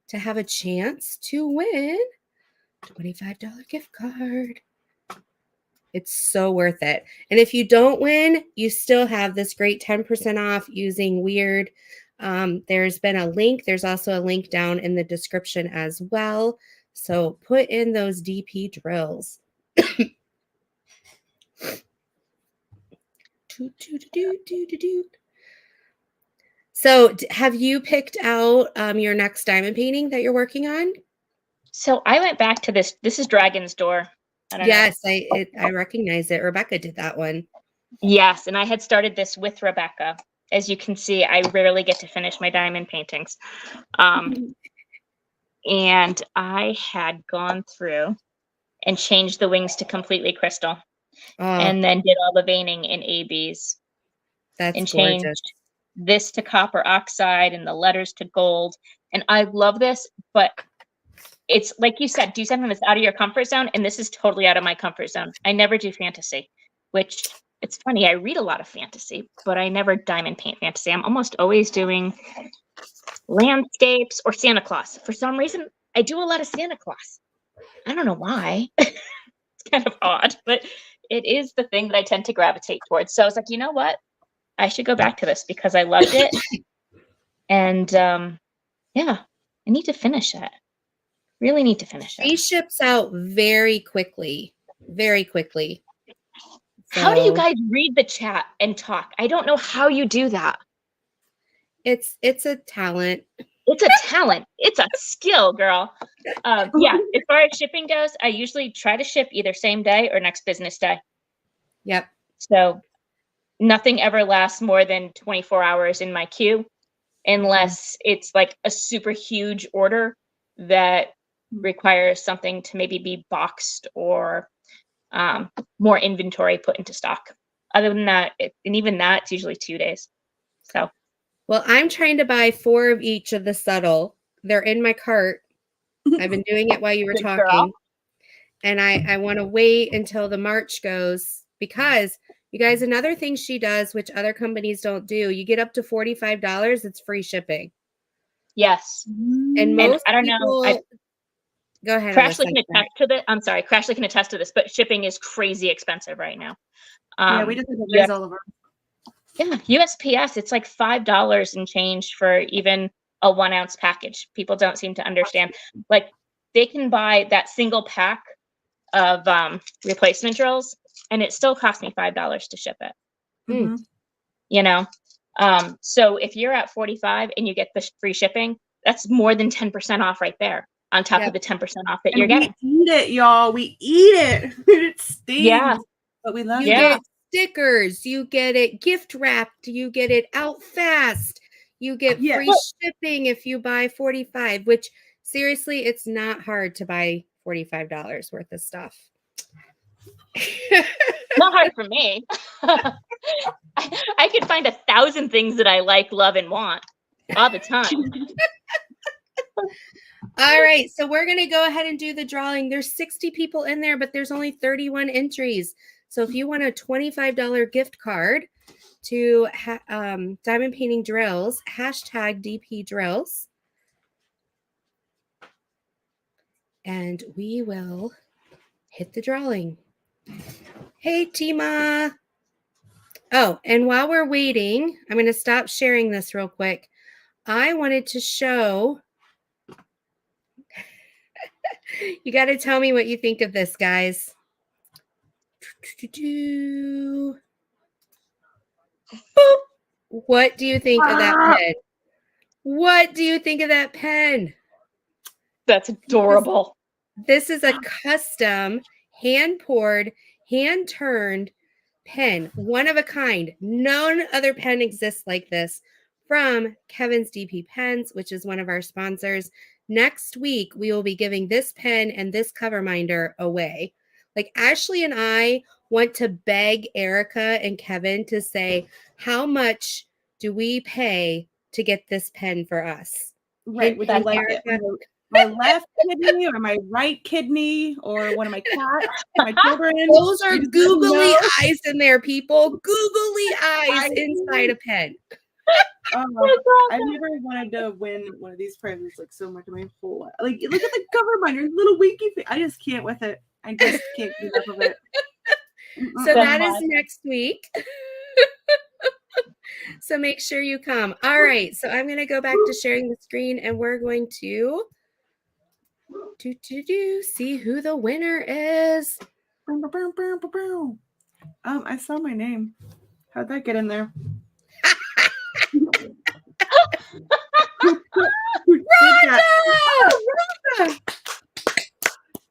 to have a chance to win $25 gift card. It's so worth it. And if you don't win, you still have this great 10% off using Weird. There's been a link. There's also a link down in the description as well. So put in those DP drills. So have you picked out your next diamond painting that you're working on?
So I went back to this. This is Dragon's Door. I don't know.
Yes, I recognize it. Rebecca did that one.
Yes, and I had started this with Rebecca. As you can see, I rarely get to finish my diamond paintings. And I had gone through and changed the wings to completely crystal. And then did all the veining in ABs.
That's
and
gorgeous.
changed this to copper oxide and the letters to gold. And I love this, but it's like you said, do something that's out of your comfort zone. And this is totally out of my comfort zone. I never do fantasy, which it's funny. I read a lot of fantasy, but I never diamond paint fantasy. I'm almost always doing landscapes or Santa Claus. For some reason, I do a lot of Santa Claus. I don't know why. It's kind of odd, but it is the thing that I tend to gravitate towards. So I was like, you know what? I should go back to this because I loved it. And yeah, I need to finish it. Really need to finish it.
He ships out very quickly. Very quickly.
How do you
So
guys read the chat and talk? I don't know how you do that.
it's a talent.
It's a talent. It's a skill, girl. Yeah, as far as shipping goes, I usually try to ship either same day or next business day.
Yep.
So nothing ever lasts more than 24 hours in my queue unless it's like a super huge order that requires something to maybe be boxed or more inventory put into stock. Other than that, and even that, it's usually 2 days. So,
well, I'm trying to buy 4 of each of the subtle. They're in my cart. I've been doing it while you were
Good
talking.
girl.
And I want to wait until the March goes because you guys, another thing she does, which other companies don't do, you get up to $45, it's free shipping.
Yes.
And most
I don't
people,
know.
go ahead.
Crashly
Alyssa.
can attest to this. I'm sorry, Crashly can attest to this, but shipping is crazy expensive right now.
Yeah, we just have to
yeah.
raise all of our.
Yeah, USPS, it's like $5 and change for even a 1 ounce package. People don't seem to understand. Like they can buy that single pack of replacement drills, and it still costs me $5 to ship it.
Mhm.
You know, so if you're at 45 and you get the free shipping, that's more than 10% off right there. On top of the 10% off that you're getting.
We eat it, y'all. We eat it. It stings.
Yeah.
But we love
You
it.
get stickers, you get it gift wrapped, you get it out fast, you get free shipping if you buy 45, which seriously, it's not hard to buy $45 worth of stuff.
Not hard for me. I could find 1,000 things that I like, love, and want all the time.
All right, so we're going to go ahead and do the drawing. There's 60 people in there, but there's only 31 entries. So if you want a $25 gift card to Diamond Painting Drills, hashtag DP Drills, and we will hit the drawing. Hey, Tima. Oh, and while we're waiting, I'm going to stop sharing this real quick. I wanted to show... You got to tell me what you think of this, guys. Boop. What do you think of that pen? What do you think of that pen?
That's adorable.
This is a custom, hand-poured, hand-turned pen. One of a kind. None other pen exists like this from Kevin's DP Pens, which is one of our sponsors. Next week, we will be giving this pen and this cover minder away. Like Ashley and I want to beg Erica and Kevin to say, how much do we pay to get this pen for us?
Right. Would you like it? My left kidney or my right kidney or one of my cats, my children?
Those are googly eyes in there, people. Googly eyes inside a pen.
I never wanted to win one of these prizes like so much in my whole life. Like, look at the cover binder, little winky thing. I just can't with it. I just can't get enough of it.
So that is next week. So make sure you come. All right. So I'm going to go back to sharing the screen and we're going to see who the winner is.
I saw my name. How'd that get in there?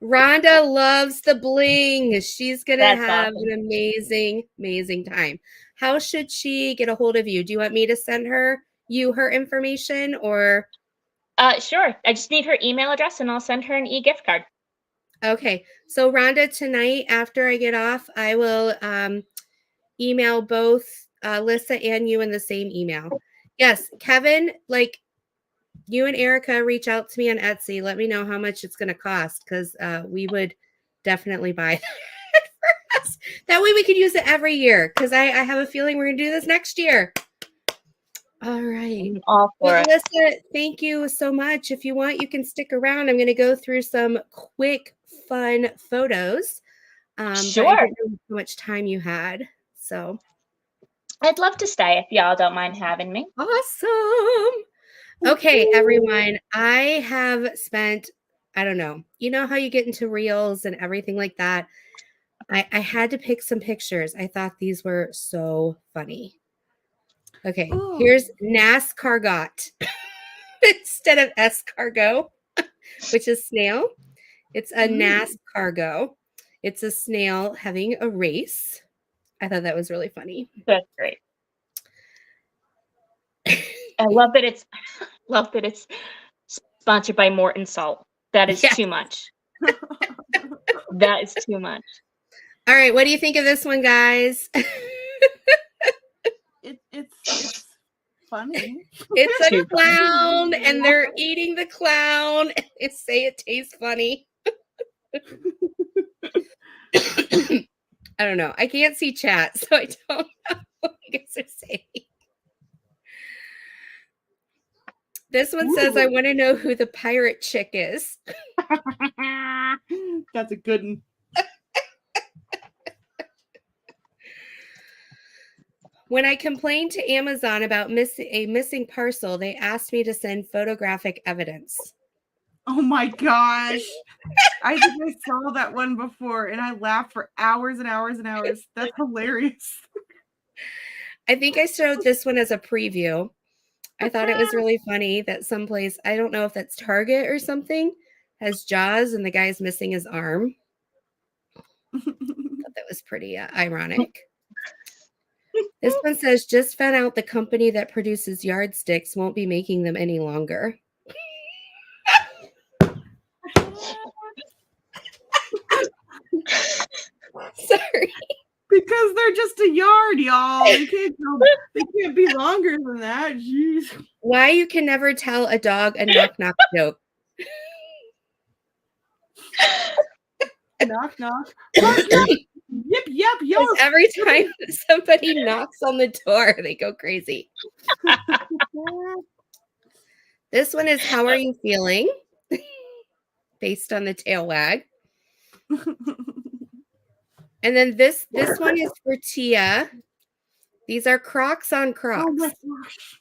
Rhonda loves the bling. She's going to have
awesome.
an amazing, amazing time. How should she get a hold of you? Do you want me to send her information or?
Sure. I just need her email address and I'll send her an e-gift card.
Okay. So Rhonda, tonight after I get off, I will email both Lissa and you in the same email. Yes, Kevin, like you and Erica reach out to me on Etsy. Let me know how much it's going to cost because we would definitely buy that for us. That way we could use it every year because I have a feeling we're going to do this next year. All right.
All for it.
Lissa, thank you so much. If you want, you can stick around. I'm going to go through some quick, fun photos.
Sure.
But I didn't know how much time you had. So
I'd love to stay if y'all don't mind having me.
awesome. Okay, everyone. I have spent, I don't know, you know how you get into reels and everything like that. I had to pick some pictures. I thought these were so funny. Okay, here's NASCAR got instead of escargot, which is snail. It's a NASCARgo. It's a snail having a race. I thought that was really funny.
That's great. I love that it's sponsored by Morton Salt. That is too much. That is too much.
All right, what do you think of this one, guys?
It's funny.
It's a clown, and they're eating the clown. And they say it tastes funny. I don't know. I can't see chat, so I don't know what you guys are saying. This one says, I want to know who the pirate chick is.
That's a good one.
When I complained to Amazon about a missing parcel, they asked me to send photographic evidence.
Oh my gosh. I think I saw that one before and I laughed for hours and hours and hours. That's hilarious.
I think I showed this one as a preview. I thought it was really funny that someplace, I don't know if that's Target or something, has Jaws and the guy's missing his arm. I thought that was pretty ironic. This one says, just found out the company that produces yardsticks won't be making them any longer. Sorry.
Because they're just a yard, y'all. They can't be longer than that. Jeez.
Why you can never tell a dog a knock-knock joke.
Knock, knock. Knock, knock. Yip, yip, yo.
Every time somebody knocks on the door, they go crazy. This one is how are you feeling? Based on the tail wag. And then this one is for Tia. These are Crocs on Crocs.
Oh my gosh.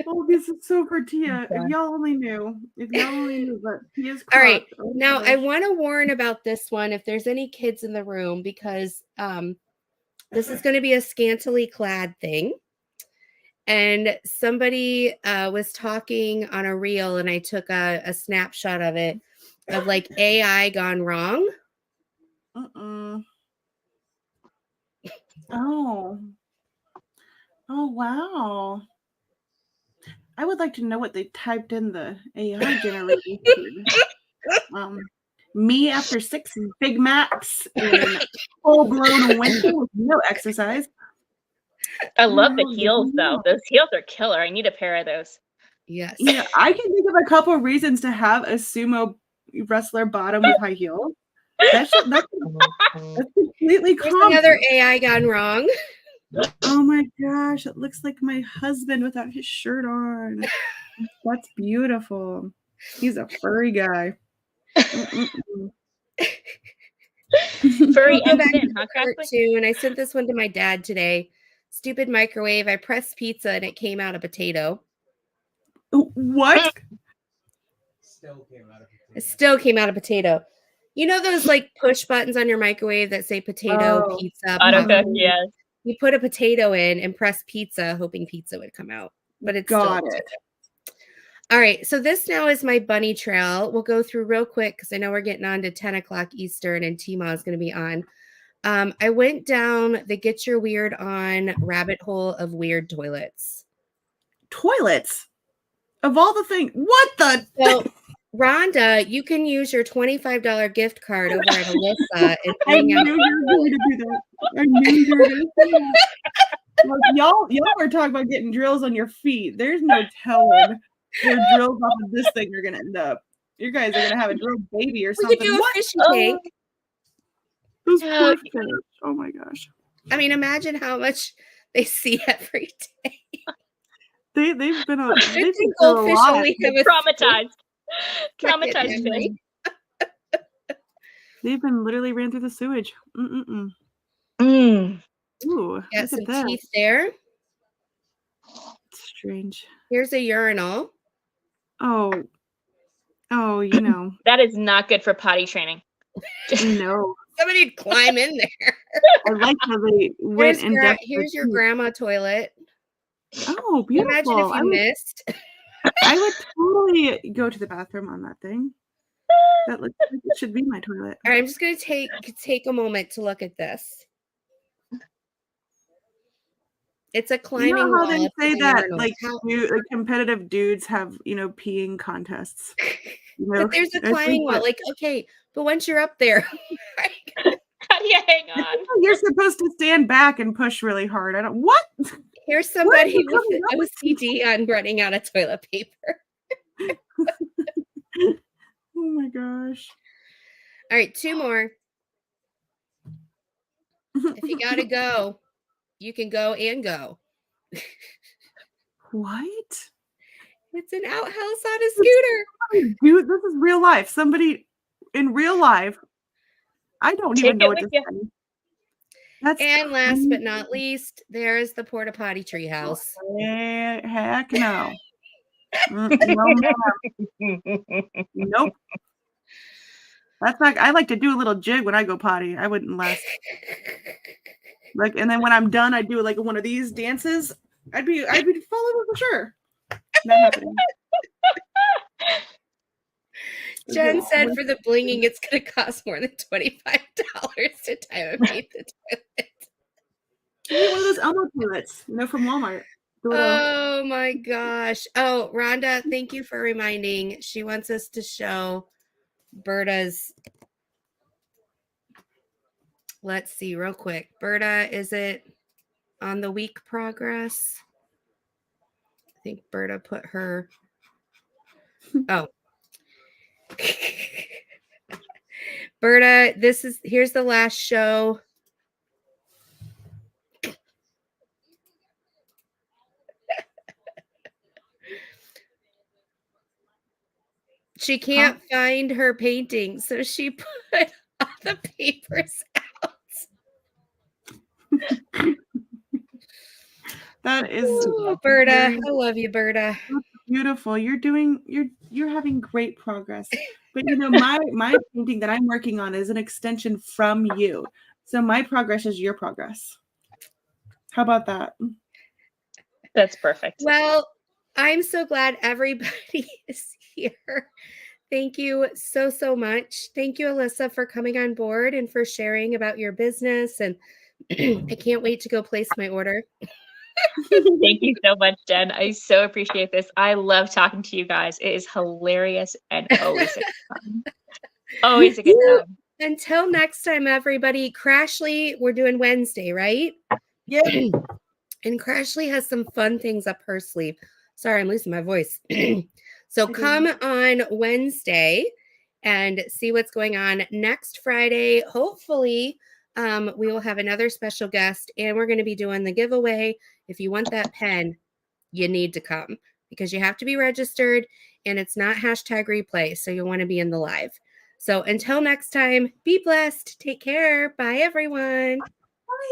Oh, this is so for Tia. If y'all only knew. If y'all only knew, but Tia's Crocs.
All right.
Oh,
Now,
gosh.
I want to warn about this one if there's any kids in the room because this is going to be a scantily clad thing. And somebody was talking on a reel and I took a snapshot of it of like AI gone wrong.
Oh. Oh, wow. I would like to know what they typed in the AI generated. Me after 6 Big Macs in full-blown winter with no exercise.
I love the heels, though. Those heels are killer. I need a pair of those.
Yes.
Yeah, I can think of a couple of reasons to have a sumo wrestler bottom with high heels. That's completely
There's
common.
another AI gone wrong.
Oh my gosh, it looks like my husband without his shirt on. That's beautiful. He's a furry guy.
Furry
I'll go
and
back
thin,
to
huh,
the
Craftsman?
too, and I sent this one to my dad today. Stupid microwave. I pressed pizza and it came out a potato.
What?
It still came out a potato. You know those like push buttons on your microwave that say potato, pizza,
Autocook,
popcorn?
yes.
You put a potato in and press pizza, hoping pizza would come out. But it's
Got
still
it.
All right, so this now is my bunny trail. We'll go through real quick because I know we're getting on to 10 o'clock Eastern and T-Ma is going to be on. I went down the Get Your Weird On rabbit hole of weird toilets.
Toilets? Of all the things. What the?
So, Rhonda, you can use your $25 gift card over at Alissa. And
I knew you were going to do that. I knew you were going to do that. Look, y'all were talking about getting drills on your feet. There's no telling where drills off of this thing are going to end up. You guys are going to have a drill baby or
we
something.
could do a fishing tank.
Those poor fish. Oh my gosh.
I mean, imagine how much they see every day.
They've been through a
goldfish
lot.
only have a
Traumatized fish.
They've been literally ran through the sewage.
Mm.
Ooh,
got some teeth there.
Strange.
Here's a urinal.
Oh, you know.
That is not good for potty training.
No.
Somebody'd climb in there.
I like how they went in depth.
Here's your grandma toilet.
Oh, beautiful.
Imagine if you missed.
I would totally go to the bathroom on that thing. That looks like it should be my toilet.
All right, I'm just going to take a moment to look at this. It's a climbing
You know how
wall.
they say that like competitive dudes have, peeing contests.
But there's a climbing wall. Like, okay, but once you're up there,
how do you hang on?
You're supposed to stand back and push really hard. What?
Here's somebody with OCD on running out of toilet paper.
Oh my gosh.
All right, 2 more. If you gotta go, you can go and go.
What?
It's an outhouse on a scooter.
Dude, this is real life. Somebody in real life. I don't even know what to say.
And
last but not least, there is the porta potty treehouse.
Heck no. Nope. That's not. I like to do a little jig when I go potty. I wouldn't last. And then when I'm done, I do like one of these dances. I'd be fall over for sure. Not happening.
Jen said for the blinging, it's going to cost more than $25 to time the toilet.
One of those Elmo toilets, from Walmart.
Oh my gosh. Oh, Rhonda, thank you for reminding. She wants us to show Berta's. Let's see real quick. Berta, is it on the week progress? I think Berta put her. Oh, Berta, here's the last show. She can't find her painting, so she put all the papers out.
That is
Berta. I love you, Berta.
beautiful. You're having great progress. But my painting that I'm working on is an extension from you. So my progress is your progress. How about that?
That's perfect.
Well, I'm so glad everybody is here. Thank you so, so much. Thank you, Alissa, for coming on board and for sharing about your business. And I can't wait to go place my order.
Thank you so much, Jen. I so appreciate this. I love talking to you guys. It is hilarious and always a good time. Always a good time.
Until next time, everybody. Crashly, we're doing Wednesday, right?
Yeah.
And Crashly has some fun things up her sleeve. Sorry, I'm losing my voice. So come on Wednesday and see what's going on. Next Friday, hopefully, we will have another special guest, and we're going to be doing the giveaway. If you want that pen, you need to come because you have to be registered, and it's not #replay, so you'll want to be in the live. So until next time, be blessed. Take care. Bye, everyone.